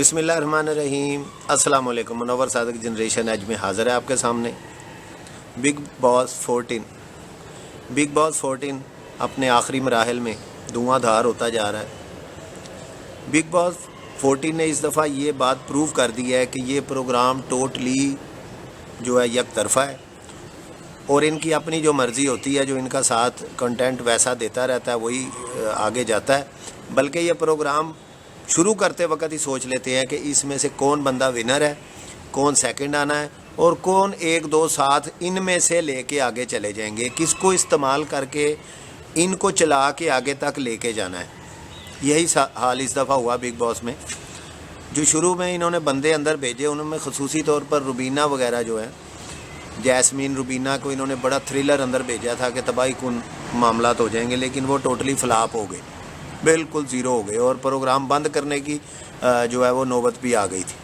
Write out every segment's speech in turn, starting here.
بسم اللہ الرحمن الرحیم۔ السلام علیکم۔ منور صادق جنریشن آج میں حاضر ہے آپ کے سامنے۔ بگ باس 14 اپنے آخری مراحل میں دھواں دھار ہوتا جا رہا ہے۔ بگ باس 14 نے اس دفعہ یہ بات پروو کر دی ہے کہ یہ پروگرام ٹوٹلی جو ہے یک طرفہ ہے اور ان کی اپنی جو مرضی ہوتی ہے، جو ان کا ساتھ کنٹینٹ ویسا دیتا رہتا ہے وہی آگے جاتا ہے۔ بلکہ یہ پروگرام شروع کرتے وقت ہی سوچ لیتے ہیں کہ اس میں سے کون بندہ ونر ہے، کون سیکنڈ آنا ہے اور کون ایک دو ساتھ ان میں سے لے کے آگے چلے جائیں گے، کس کو استعمال کر کے ان کو چلا کے آگے تک لے کے جانا ہے۔ یہی حال اس دفعہ ہوا بگ باس میں۔ جو شروع میں انہوں نے بندے اندر بھیجے، انہوں میں خصوصی طور پر روبینہ وغیرہ جو ہے، جیسمین روبینہ کو انہوں نے بڑا تھرلر اندر بھیجا تھا کہ تباہی کن معاملات ہو جائیں گے، لیکن وہ ٹوٹلی فلاپ ہو گئے، بالکل زیرو ہو گئے اور پروگرام بند کرنے کی جو ہے وہ نوبت بھی آ گئی تھی۔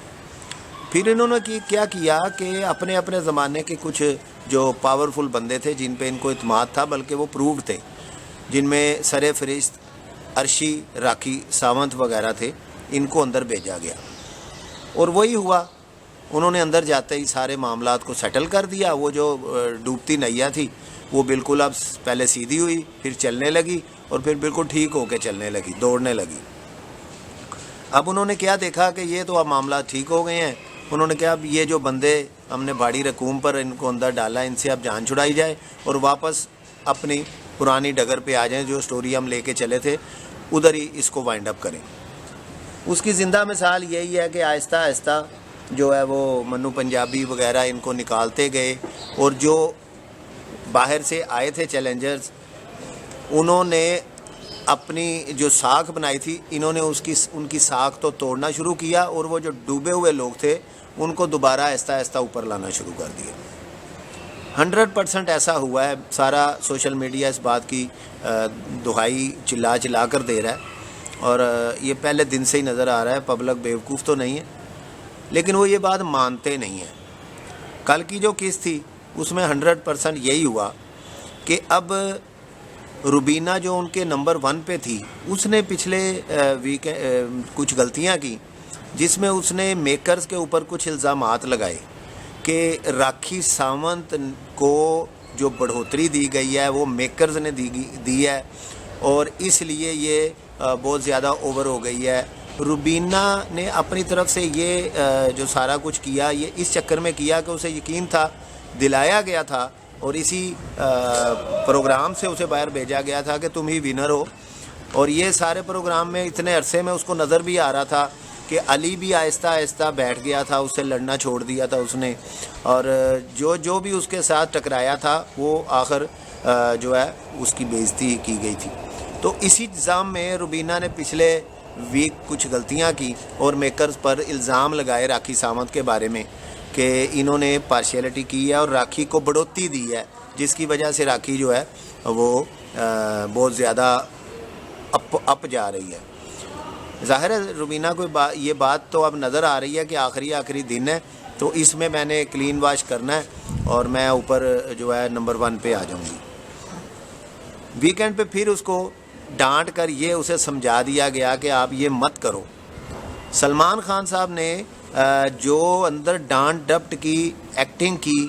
پھر انہوں نے کیا کیا کہ اپنے اپنے زمانے کے کچھ جو پاورفل بندے تھے جن پہ ان کو اعتماد تھا، بلکہ وہ پرووڈ تھے، جن میں سر فہرست عرشی، راکھی ساونت وغیرہ تھے، ان کو اندر بھیجا گیا اور وہی ہوا۔ انہوں نے اندر جاتے ہی سارے معاملات کو سیٹل کر دیا۔ وہ جو ڈوبتی نیا تھی وہ بالکل اب پہلے سیدھی ہوئی، پھر چلنے لگی اور پھر بالکل ٹھیک ہو کے چلنے لگی، دوڑنے لگی۔ اب انہوں نے کیا دیکھا کہ یہ تو اب معاملات ٹھیک ہو گئے ہیں۔ انہوں نے کہا اب یہ جو بندے ہم نے بھاڑی رقوم پر ان کو اندر ڈالا، ان سے اب جان چھڑائی جائے اور واپس اپنی پرانی ڈگر پہ آ جائیں، جو سٹوری ہم لے کے چلے تھے ادھر ہی اس کو وائنڈ اپ کریں۔ اس کی زندہ مثال یہی ہے کہ آہستہ آہستہ جو ہے وہ منو پنجابی وغیرہ ان کو نکالتے گئے اور جو باہر سے آئے تھے چیلنجرز، انہوں نے اپنی جو ساکھ بنائی تھی، انہوں نے ان کی ساکھ تو توڑنا شروع کیا اور وہ جو ڈوبے ہوئے لوگ تھے ان کو دوبارہ آہستہ آہستہ اوپر لانا شروع کر دیا۔ 100% ایسا ہوا ہے۔ سارا سوشل میڈیا اس بات کی دہائی چلا چلا کر دے رہا ہے اور یہ پہلے دن سے ہی نظر آ رہا ہے۔ پبلک بیوقوف تو نہیں ہے، لیکن وہ یہ بات مانتے نہیں ہیں۔ کل کی جو کیس تھی اس میں 100% یہی ہوا کہ اب روبینہ جو ان کے نمبر 1 پہ تھی، اس نے پچھلے کچھ غلطیاں کی، جس میں اس نے میکرز کے اوپر کچھ الزامات لگائے کہ راکھی ساونت کو جو بڑھوتری دی گئی ہے وہ میکرز نے دی ہے اور اس لیے یہ بہت زیادہ اوور ہو گئی ہے۔ روبینہ نے اپنی طرف سے یہ جو سارا کچھ کیا، یہ اس چکر میں کیا کہ اسے یقین تھا، دلایا گیا تھا اور اسی پروگرام سے اسے باہر بھیجا گیا تھا کہ تم ہی ونر ہو۔ اور یہ سارے پروگرام میں اتنے عرصے میں اس کو نظر بھی آ رہا تھا کہ علی بھی آہستہ آہستہ بیٹھ گیا تھا، اس سے لڑنا چھوڑ دیا تھا اس نے، اور جو بھی اس کے ساتھ ٹکرایا تھا وہ آخر جو ہے اس کی بے عزتی کی گئی تھی۔ تو اسی نظام میں روبینہ نے پچھلے ویک کچھ غلطیاں کی اور میکرز پر الزام لگائے راکھی ساونت کے بارے میں کہ انہوں نے پارشیلٹی کی ہے اور راکھی کو بڑھوتی دی ہے، جس کی وجہ سے راکھی جو ہے وہ بہت زیادہ اپ جا رہی ہے۔ ظاہر ہے روبینہ کو یہ بات تو اب نظر آ رہی ہے کہ آخری دن ہے، تو اس میں نے کلین واش کرنا ہے اور میں اوپر جو ہے نمبر 1 پہ آ جاؤں گی۔ ویکینڈ پہ پھر اس کو ڈانٹ کر یہ اسے سمجھا دیا گیا کہ آپ یہ مت کرو۔ سلمان خان صاحب نے جو اندر ڈانٹ ڈپٹ کی ایکٹنگ کی،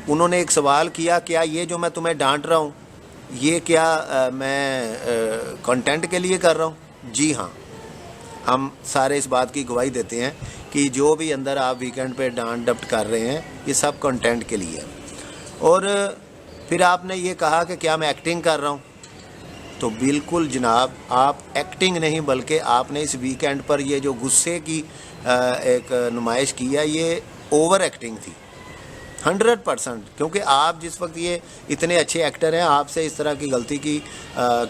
انہوں نے ایک سوال کیا، کیا یہ جو میں تمہیں ڈانٹ رہا ہوں یہ کیا میں کنٹینٹ کے لیے کر رہا ہوں؟ جی ہاں، ہم سارے اس بات کی گواہی دیتے ہیں کہ جو بھی اندر آپ ویکینڈ پہ ڈانٹ ڈپٹ کر رہے ہیں یہ سب کنٹینٹ کے لیے ہے۔ اور پھر آپ نے یہ کہا کہ کیا میں ایکٹنگ کر رہا ہوں؟ تو بالکل جناب، آپ ایکٹنگ نہیں بلکہ آپ نے اس ویکینڈ پر یہ جو غصے کی ایک نمائش کی ہے، یہ اوور ایکٹنگ تھی 100%، کیونکہ آپ جس وقت یہ اتنے اچھے ایکٹر ہیں، آپ سے اس طرح کی غلطی کی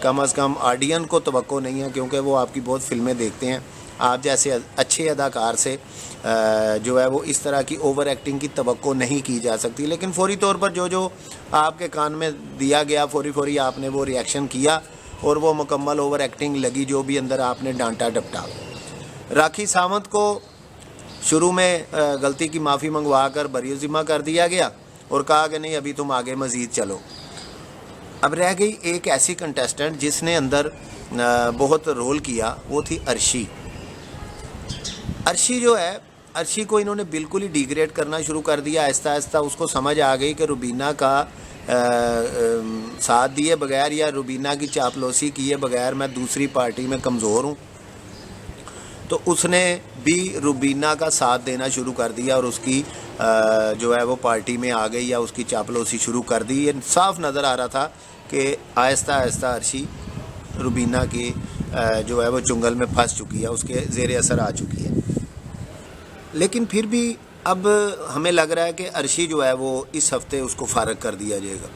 کم از کم آڈین کو توقع نہیں ہے، کیونکہ وہ آپ کی بہت فلمیں دیکھتے ہیں۔ آپ جیسے اچھے اداکار سے جو ہے وہ اس طرح کی اوور ایکٹنگ کی توقع نہیں کی جا سکتی، لیکن فوری طور پر جو آپ کے کان میں دیا گیا فوری آپ نے وہ ریئیکشن کیا اور وہ مکمل اوور ایکٹنگ لگی جو بھی اندر آپ نے ڈانٹا ڈپٹا۔ راکھی ساونت کو شروع میں غلطی کی معافی منگوا کر بری ذمہ کر دیا گیا اور کہا کہ نہیں ابھی تم آگے مزید چلو۔ اب رہ گئی ایک ایسی کنٹیسٹنٹ جس نے اندر بہت رول کیا، وہ تھی عرشی۔ عرشی جو ہے، عرشی کو انہوں نے بالکل ہی ڈیگریڈ کرنا شروع کر دیا. آہستہ آہستہ اس کو سمجھ آ گئی کہ روبینہ کا ساتھ دیے بغیر یا روبینہ کی چاپلوسی کیے بغیر میں دوسری پارٹی میں کمزور ہوں. تو اس نے بھی روبینہ کا ساتھ دینا شروع کر دیا اور اس کی جو ہے وہ پارٹی میں آ گئی یا اس کی چاپلوسی شروع کر دی. یہ صاف نظر آ رہا تھا کہ آہستہ آہستہ عرشی روبینہ کی جو ہے وہ چنگل میں پھنس چکی ہے، اس کے زیر اثر آ چکی ہے. لیکن پھر بھی اب ہمیں لگ رہا ہے کہ عرشی جو ہے وہ اس ہفتے اس کو فارغ کر دیا جائے گا.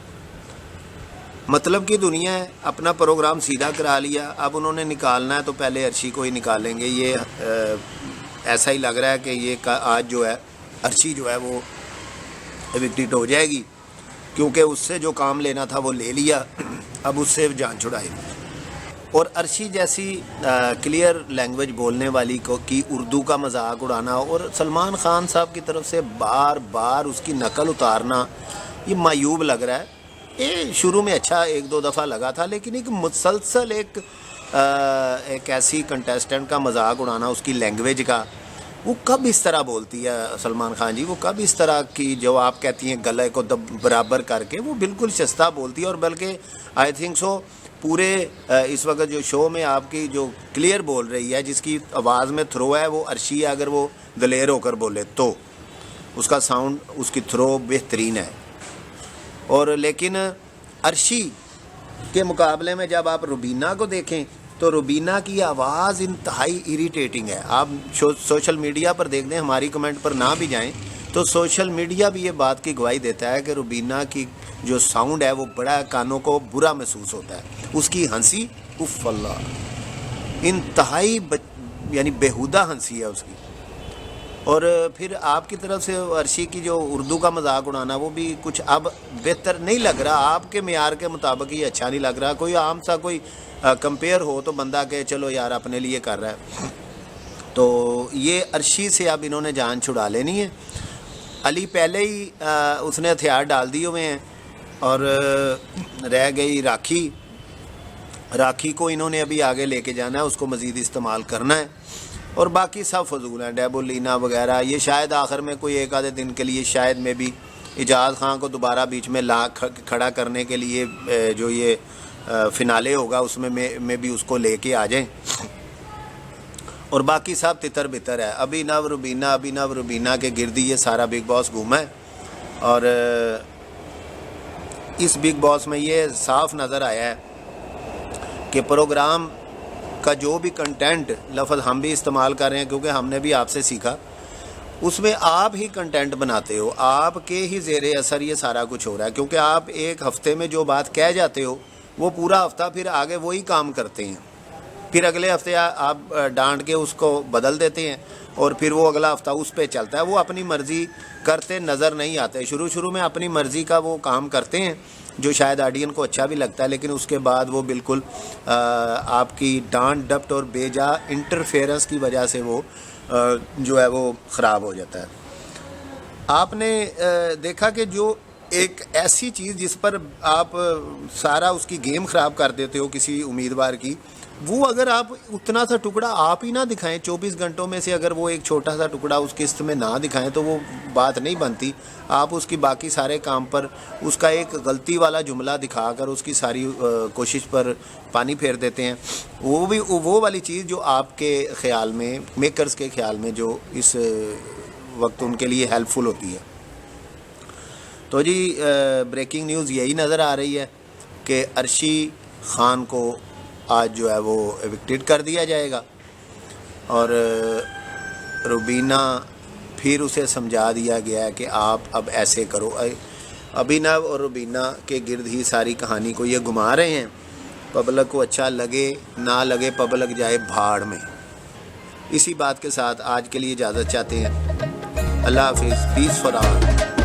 مطلب کہ دنیا ہے، اپنا پروگرام سیدھا کرا لیا، اب انہوں نے نکالنا ہے تو پہلے عرشی کو ہی نکالیں گے. یہ ایسا ہی لگ رہا ہے کہ یہ آج جو ہے عرشی جو ہے وہ ایوکٹڈ ہو جائے گی، کیونکہ اس سے جو کام لینا تھا وہ لے لیا، اب اس سے جان چھڑائی. اور عرشی جیسی کلیئر لینگویج بولنے والی کو کی اردو کا مذاق اڑانا اور سلمان خان صاحب کی طرف سے بار بار اس کی نقل اتارنا، یہ معیوب لگ رہا ہے. یہ شروع میں اچھا ایک دو دفعہ لگا تھا، لیکن ایک مسلسل ایک ایسی کنٹیسٹنٹ کا مذاق اڑانا اس کی لینگویج کا، وہ کب اس طرح بولتی ہے سلمان خان جی، وہ کب اس طرح کی جو آپ کہتی ہیں گلے کو برابر کر کے، وہ بالکل شستہ بولتی ہے. اور بلکہ آئی تھنک سو پورے اس وقت جو شو میں آپ کی جو کلیئر بول رہی ہے، جس کی آواز میں تھرو ہے وہ عرشی ہے. اگر وہ دلیر ہو کر بولے تو اس کا ساؤنڈ، اس کی تھرو بہترین ہے. اور لیکن عرشی کے مقابلے میں جب آپ روبینہ کو دیکھیں تو روبینہ کی آواز انتہائی اریٹیٹنگ ہے. آپ سوشل میڈیا پر دیکھ دیں، ہماری کمنٹ پر نہ بھی جائیں تو سوشل میڈیا بھی یہ بات کی گواہی دیتا ہے کہ روبینہ کی جو ساؤنڈ ہے وہ بڑا کانوں کو برا محسوس ہوتا ہے. اس کی ہنسی اف اللہ، انتہائی یعنی بیہودہ ہنسی ہے اس کی. اور پھر آپ کی طرف سے عرشی کی جو اردو کا مذاق اڑانا، وہ بھی کچھ اب بہتر نہیں لگ رہا. آپ کے معیار کے مطابق یہ اچھا نہیں لگ رہا. کوئی عام سا کوئی کمپیئر ہو تو بندہ کہ چلو یار اپنے لیے کر رہا ہے. تو یہ عرشی سے اب انہوں نے جان چھڑا لینی ہے. علی پہلے ہی اس نے ہتھیار ڈال دیے ہوئے ہیں، اور رہ گئی راکھی. راکھی کو انہوں نے ابھی آگے لے کے جانا ہے، اس کو مزید استعمال کرنا ہے. اور باقی سب فضول ہیں، ڈیبولینا وغیرہ. یہ شاید آخر میں کوئی ایک آدھے دن کے لیے شاید میں بھی اجاز خان کو دوبارہ بیچ میں کھڑا کرنے کے لیے جو یہ فنالے ہوگا اس میں بھی اس کو لے کے آ جائیں. اور باقی سب تتر بتر ہے. ابھی نو روبینہ کے گردی یہ سارا بگ باس گھوما ہے. اور اس بگ باس میں یہ صاف نظر آیا ہے کہ پروگرام کا جو بھی کنٹینٹ، لفظ ہم بھی استعمال کر رہے ہیں کیونکہ ہم نے بھی آپ سے سیکھا، اس میں آپ ہی کنٹینٹ بناتے ہو، آپ کے ہی زیر اثر یہ سارا کچھ ہو رہا ہے. کیونکہ آپ ایک ہفتے میں جو بات کہہ جاتے ہو وہ پورا ہفتہ پھر آگے وہی کام کرتے ہیں. پھر اگلے ہفتے آپ ڈانٹ کے اس کو بدل دیتے ہیں اور پھر وہ اگلا ہفتہ اس پہ چلتا ہے. وہ اپنی مرضی کرتے نظر نہیں آتے. شروع میں اپنی مرضی کا وہ کام کرتے ہیں جو شاید آڈین کو اچھا بھی لگتا ہے، لیکن اس کے بعد وہ بالکل آپ کی ڈانٹ ڈپٹ اور بے جا انٹرفیئرنس کی وجہ سے وہ جو ہے وہ خراب ہو جاتا ہے. آپ نے دیکھا کہ جو ایک ایسی چیز جس پر آپ سارا اس کی گیم خراب کر دیتے ہو کسی امیدوار کی، وہ اگر آپ اتنا سا ٹکڑا آپ ہی نہ دکھائیں 24 گھنٹوں میں سے، اگر وہ ایک چھوٹا سا ٹکڑا اس قسط میں نہ دکھائیں تو وہ بات نہیں بنتی. آپ اس کی باقی سارے کام پر اس کا ایک غلطی والا جملہ دکھا کر اس کی ساری کوشش پر پانی پھیر دیتے ہیں. وہ والی چیز جو آپ کے خیال میں، میکرز کے خیال میں، جو اس وقت ان کے لیے ہیلپ فل ہوتی ہے. تو جی بریکنگ نیوز یہی نظر آ رہی ہے کہ عرشی خان کو آج جو ہے وہ ایوکٹڈ کر دیا جائے گا، اور روبینہ پھر اسے سمجھا دیا گیا ہے کہ آپ اب ایسے کرو. ابھینو اور روبینہ کے گرد ہی ساری کہانی کو یہ گھما رہے ہیں. پبلک کو اچھا لگے نہ لگے، پبلک جائے بھاڑ میں. اسی بات کے ساتھ آج کے لیے اجازت چاہتے ہیں. اللہ حافظ. پیس فار آل.